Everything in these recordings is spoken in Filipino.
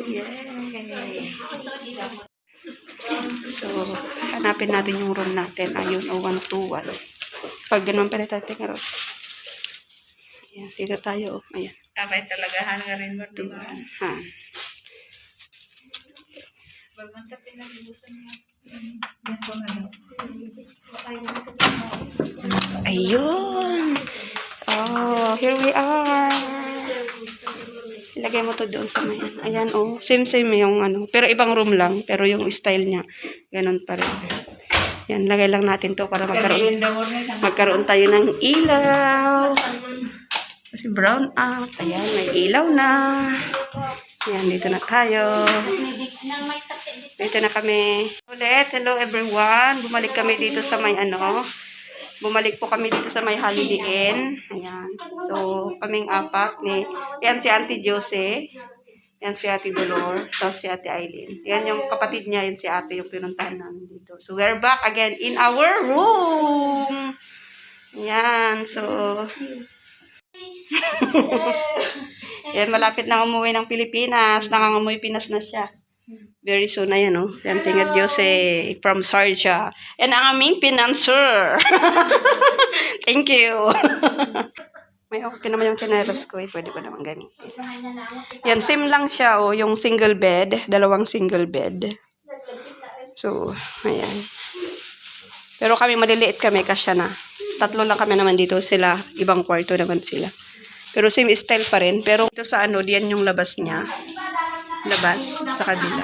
Yay! So, hanapin natin yung room natin. Ayun, 121. Pag ganun pa rin tayo, tingnan. Ayan, dito tayo. Ayan. Kapay talagahan nga rin mo. Diba? Ha. Bagmanta pinag-ibusan niya. Ayun! Oh, here we are! Ilagay mo to doon sa may. Ayan, oh. Same yung ano. Pero ibang room lang. Pero yung style niya, ganun pa rin. Yan, lagay lang natin to para magkaroon tayo ng ilaw. Kasi brown out. Ayan, may ilaw na. Ayan, dito na tayo. Dito na kami. Ulit, hello everyone. Bumalik kami dito sa may ano. Bumalik po kami dito sa may Holiday Inn. Ayan. So, kaming apat. Yan si Auntie Jose. Yan si Ate Dolor. Tapos si Ate Eileen. Yan yung kapatid niya. Yan si Ate yung pinuntahan namin dito. So, we're back again in our room. Yan. So, yan, malapit na umuwi ng Pilipinas. Nangangamoy Pinas na siya. Very soon na yan, oh. Yan, tingad Jose from Sarja. And ang aming pinanser. Thank you. May okay naman yung chineros ko, eh. Pwede pa naman gamitin. Yan, same lang siya, oh. Yung single bed. Dalawang single bed. So, ayan. Pero kami, maliliit kami, kasya na. 3 lang kami naman dito sila. Ibang kwarto naman sila. Pero same style pa rin. Pero ito sa ano, diyan yung labas niya. Labas sa kabila.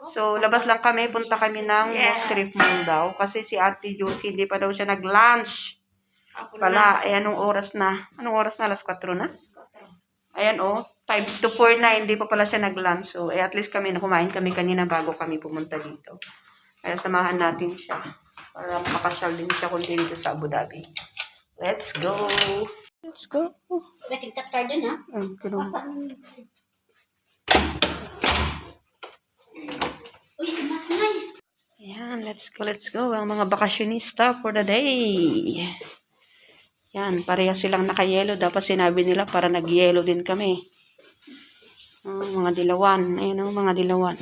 So, labas lang kami. Punta kami ng Mushrif Mall daw. Kasi si Ate Josie, hindi pa daw siya nag-lunch. Pala, eh, anong oras na? Anong oras na? Alas 4 na? Ayan, oh. 5 to 4 na, hindi pa pala siya nag-lunch. So, at least kami, kumain kami kanina bago kami pumunta dito. Kaya samahan natin siya. Para makapasyal din siya kundi dito sa Abu Dhabi. Let's go! Let's go! Nagkikap card din, ha? Uy, mas ngay! Ayan, let's go. Ang mga bakasyonista for the day. Yan, pareha silang nakayelo. Dapat sinabi nila para nagyelo din kami. Mga dilawan. Ayan ang mga dilawan.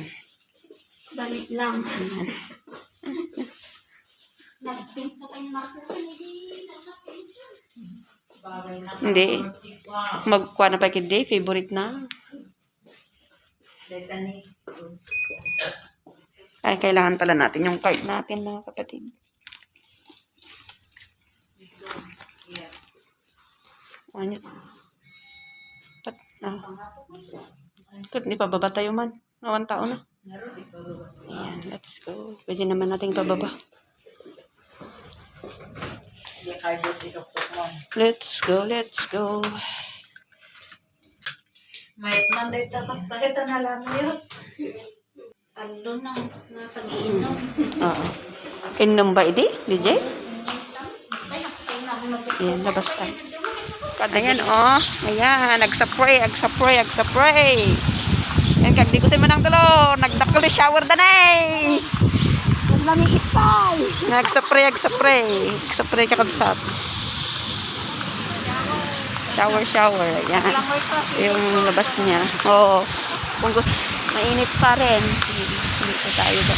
Balik lang. Ayan. Nag-pink na kayo Hindi. Magkuha na pa kid favorite na. Ay, kailangan pala natin yung card natin, mga kapatid. Ano? Ito, hindi pa baba tayo man. Nawan tao na. Ayan, let's go. Pwede naman nating pababa. Let's go. Mayat manday takas tayo na lang yun. Talo na. Nasa giinom. Oo. Inom ba idi, DJ? Ayan, labas tayo. Ayan, oh. Ayan, agsa-pray. Ayan, kag di ko tayo manang tulo. Nagdakol di shower danay. Agsa-pray. Agsa-pray kakabsat. Shower. Ayan. Yung labas niya. Oo. Kung gusto, mainit pa rin. Dito tayo ba?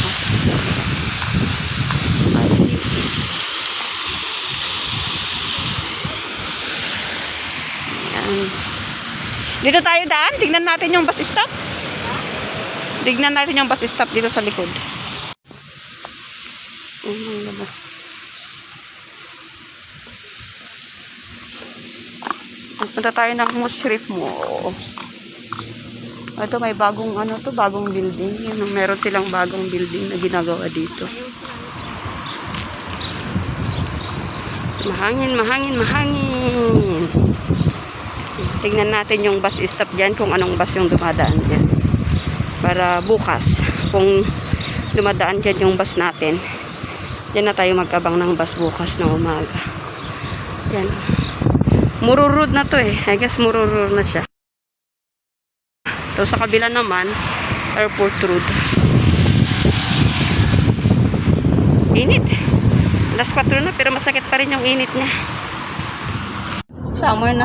Dito tayo daan. Tignan natin yung bus stop. Dito sa likod. Ang labas. Punta tayo ng Mushrif Mall. Ito may bagong bagong building. Meron silang bagong building na ginagawa dito. Mahangin. Tingnan natin yung bus stop dyan, kung anong bus yung dumadaan dyan. Para bukas, kung dumadaan dyan yung bus natin, dyan na tayo magkabang ng bus bukas ng umaga. Yan. Mururud na to eh. I guess mururud na siya. So sa kabila naman, Airport Road. Init. Alas 4 na, pero masakit pa rin yung init niya. Summer na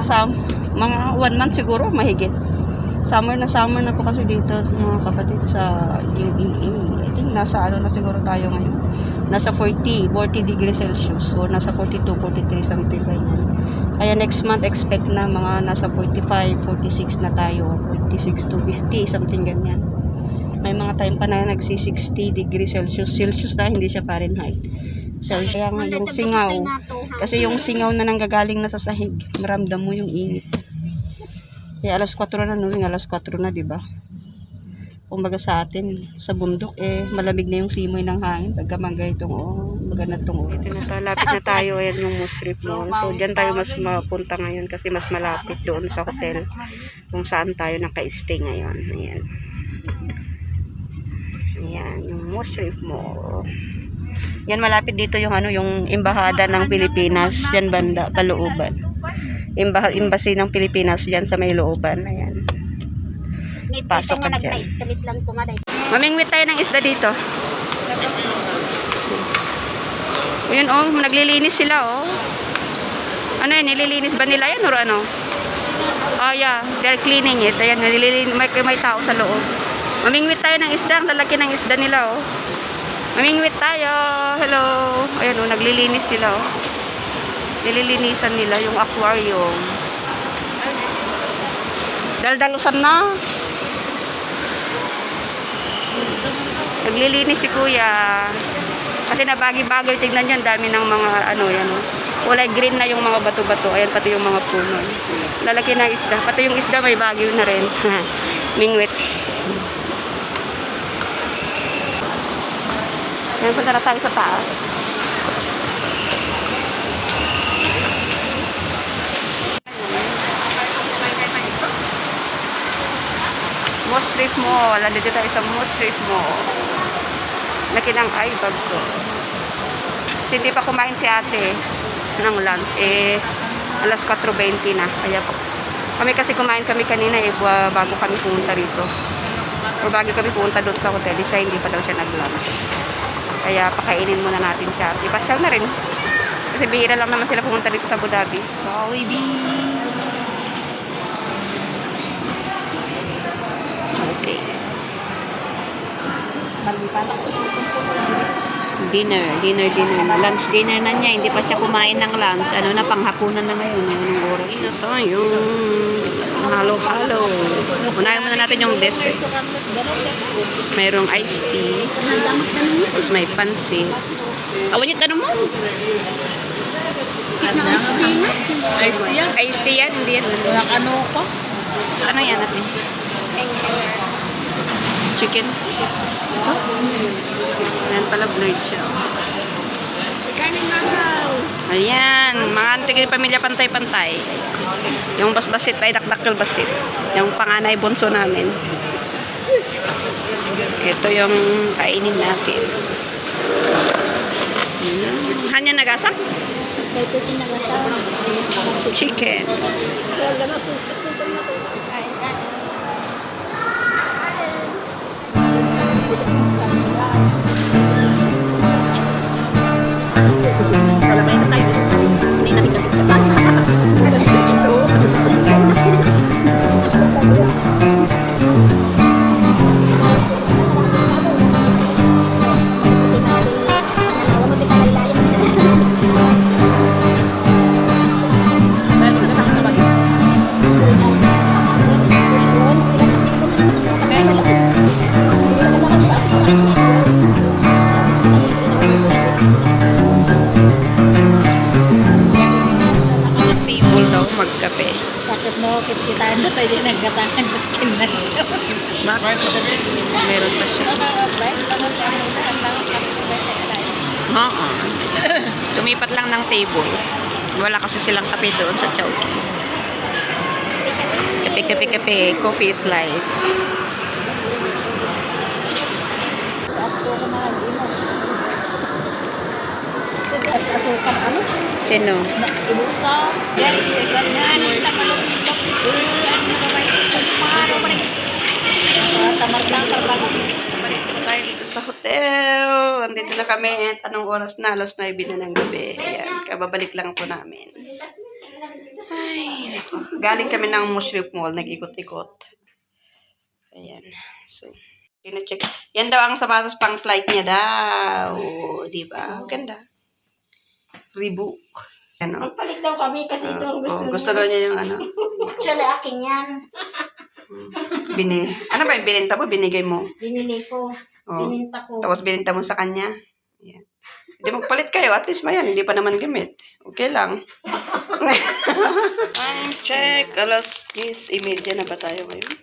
mga 1 month siguro, mahigit. Summer na po kasi dito mga kapatid sa UAE. I think nasa ano na siguro tayo ngayon. Nasa 40 degrees Celsius. O nasa 42, 43 something ganyan. Kaya next month expect na mga nasa 45, 46 na tayo. 46 to 50 something ganyan. May mga time pa na nagsi 60 degrees Celsius na hindi siya Fahrenheit. So, kaya nga yung singaw. Kasi yung singaw na nanggagaling na sa sahig, maramdam mo yung init. Kaya alas 4 na noon, alas 4 na, di ba? Kumbaga sa atin, sa bundok, malamig na yung simoy ng hangin. Pagkamagay itong, maganda itong oras. Lapit na tayo, ayan yung Musrif Mall. So, dyan tayo mas mapunta ngayon kasi mas malapit doon sa hotel kung saan tayo naka-stay ngayon. Ayan. Ayan, yung Musrif Mall. Yan, malapit dito yung yung embahada ng Pilipinas. Yan banda, palooban. Embassy ng Pilipinas dyan sa may looban. Ayan. Pasok ka dyan. Mamingwit tayo ng isda dito. Ayun oh, naglilinis sila oh. Ano yan, nililinis ba nila yan or ano? Oh yeah, they're cleaning it. Ayan, may tao sa loob. Mamingwit tayo ng isda, ang lalaki ng isda nila oh. Mamingwit tayo. Hello. Ayan oh, naglilinis sila oh. Nililinisan nila yung aquarium. Daldalusan na. Naglilinis si kuya. Kasi nabagi-bagay. Tignan nyo, dami ng mga yan. Kulay green na yung mga bato-bato. Ayan, pati yung mga puno. Lalaki ng isda. Pati yung isda may bagyo na rin. Mingwit. Ayan, punta na tayo sa taas. Musrif Mall. Nandito tayo sa Musrif Mall. Laki ng eye bag ko. Kasi hindi pa kumain si ate ng lunch. Alas 4:20 na. Kaya po. Kami kasi kumain kami kanina bago kami pumunta rito. O bago kami pumunta doon sa hotel. Isa hindi pa daw siya nag-lunch. Kaya pakainin muna natin siya. Ipasyal na rin. Kasi bihira lang naman sila pumunta dito sa Abu Dhabi. So, okay. Dinner na. Lunch dinner na niya. Hindi pa siya kumain ng lunch. Ano na, panghapunan na ngayon. Anong oras na tayo? Halo-halo. Unahin muna natin yung dessert. Mayroong iced tea. Tapos may pansit. Awanit na mo? Iced tea yan? Iced tea yan, hindi yan. Walang ano ko? Ano yan natin? Chicken. Ayan pala, blurred siya. Ayan, mga antigil pamilya pantay-pantay. Yung basbasit ay dakdakil basit. Yung panganay bunso namin. Ito yung kainin natin. Hanya nagasak? Chicken. Magkape. Bakit mo kitaan na tayo nagkatangan ng kinadyo? Bakit? Meron pa siya. Oo. Tumipat lang ng table. Wala kasi silang kape doon sa Chowking. Kape. Coffee is life. Asukan ano? Sino? Ibusa. Ganyan. Balik po tayo dito sa hotel. Andito na kami. kami at anong oras na? Alas 9 na ng gabi. Ayan, kababalik lang po namin. Ay, nako. Galing kami ng Mushroom Mall, nag-ikot-ikot. Ayan. So, check. Yan daw ang sapatos pang flight niya daw. Di ba? Ganda. Reebok. Ano? Magpalit daw kami kasi ito ang gusto niya. Gusto daw niya yung ano. Actually, akin yan. Ano ba yung bininta mo? Binigay mo? Binili ko. Oh. Bininta ko. Tapos bininta mo sa kanya. Ayan. Hindi magpalit kayo. At least mayan. Hindi pa naman gamit. Okay lang. Time check. Alas 10:30 na ba tayo ngayon?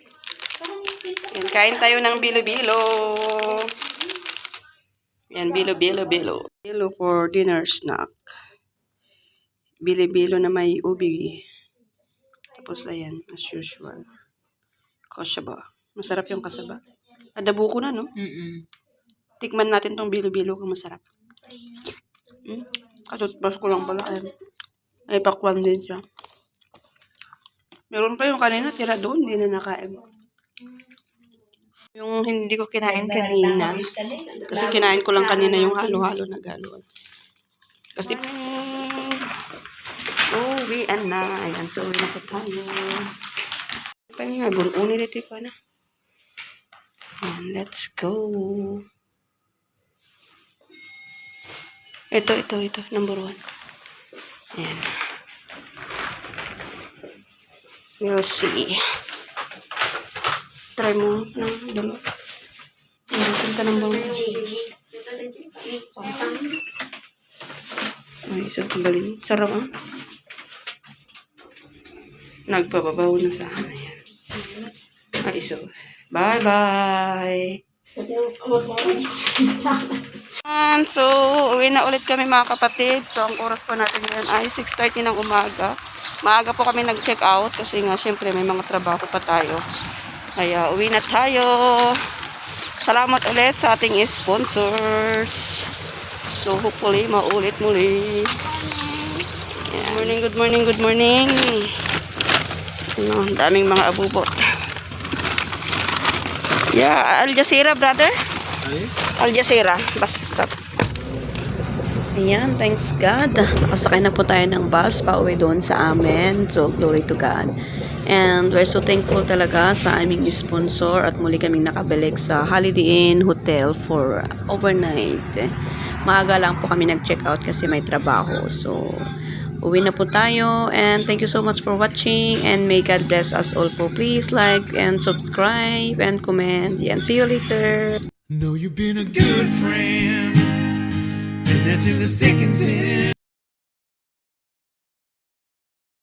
Yan, kain tayo ng bilo-bilo. Yan, bilo-bilo. Bilo for dinner snack. Bilo-bilo na may ubi. Tapos ayan, as usual. Kasaba. Masarap yung kasaba. Adabo ko na, no? Tikman natin tong bilo-bilo kung masarap. Kasutbas ko lang pala. Ay, pakwan din siya. Meron pa yung kanina, tira doon, hindi na nakain. Yung hindi ko kinain kanina. Kasi kinain ko lang kanina yung halo-halo na galoan. Kasi, uwian na. Ayan, so uwi na po tayo. Pa nga, bununin dito pa na. Ayan, let's go. Ito, number 1. Ayan. We'll see. Try mo ng dalawa. Ayan, ka number 1. Ay, isang galing. Sarap ah. Nagpababaw na sa akin. Ayan. Ay, so. Bye-bye. So, uwi na ulit kami mga kapatid. So, ang oras po natin ngayon ay 6:30 ng umaga. Maaga po kami nag-check out kasi nga syempre may mga trabaho pa tayo. Kaya uwi na tayo. Salamat ulit sa ating sponsors. So, hopefully, maulit muli. Yeah. Good morning. Ano, daming mga abubot. Yeah, Al Jazeera, brother. Al Jazeera. Bus stop. Ayan, thanks God. Nakasakay na po tayo ng bus pauwi doon sa amin. So, glory to God. And we're so thankful talaga sa aming sponsor at muli kaming nakabalik sa Holiday Inn Hotel for overnight. Maaga lang po kami nag-check out kasi may trabaho. So, uwi na po tayo and thank you so much for watching and may God bless us all po. Please like and subscribe and comment. And see you later. Know you've been a good friend, and that's in the thick and thin.